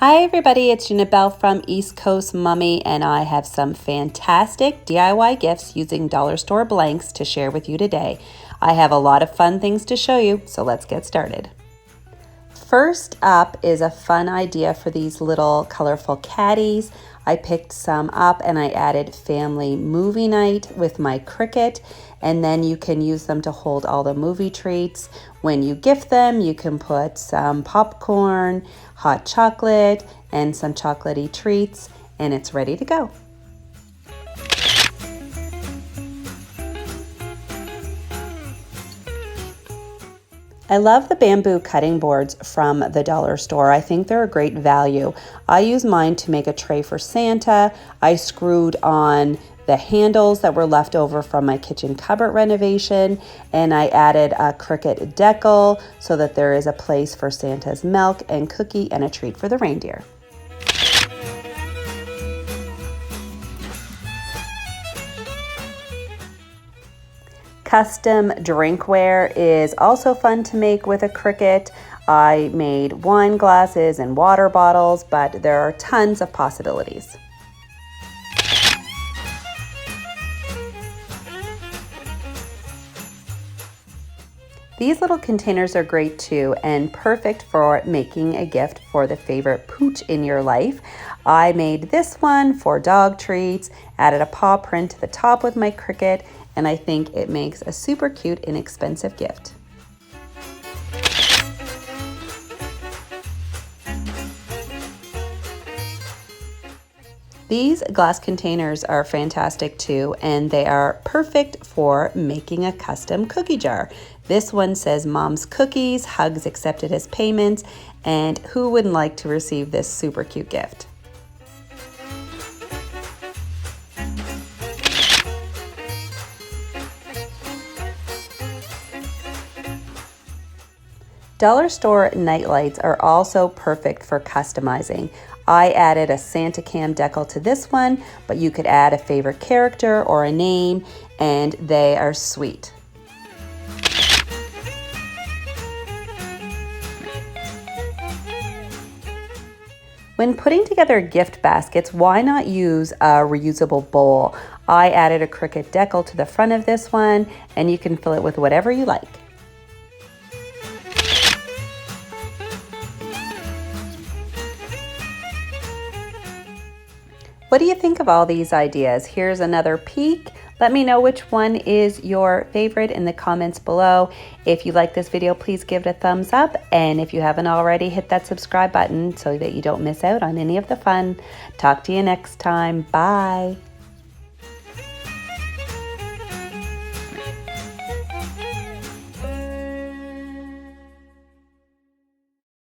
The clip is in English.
Hi everybody, it's Janabelle from East Coast Mummy, and I have some fantastic DIY gifts using dollar store blanks to share with you today. I have a lot of fun things to show you, so let's get started. First up is a fun idea for these little colorful caddies. I picked some up and I added family movie night with my Cricut, and then you can use them to hold all the movie treats. When you gift them, you can put some popcorn, hot chocolate, and some chocolatey treats, and it's ready to go. I love the bamboo cutting boards from the dollar store. I think they're a great value. I use mine to make a tray for Santa. I screwed on the handles that were left over from my kitchen cupboard renovation, and I added a Cricut decal so that there is a place for Santa's milk and cookie and a treat for the reindeer. Custom drinkware is also fun to make with a Cricut. I made wine glasses and water bottles, but there are tons of possibilities. These little containers are great too, and perfect for making a gift for the favorite pooch in your life. I made this one for dog treats, added a paw print to the top with my Cricut, and I think it makes a super cute, inexpensive gift. These glass containers are fantastic too, and they are perfect for making a custom cookie jar. This one says Mom's Cookies, hugs accepted as payments, and who wouldn't like to receive this super cute gift? Dollar store night lights are also perfect for customizing. I added a Santa cam decal to this one, but you could add a favorite character or a name, and they are sweet. When putting together gift baskets, why not use a reusable bowl? I added a Cricut decal to the front of this one, and you can fill it with whatever you like. What do you think of all these ideas? Here's another peek. Let me know which one is your favorite in the comments below. If you like this video, please give it a thumbs up. And if you haven't already, hit that subscribe button so that you don't miss out on any of the fun. Talk to you next time. Bye.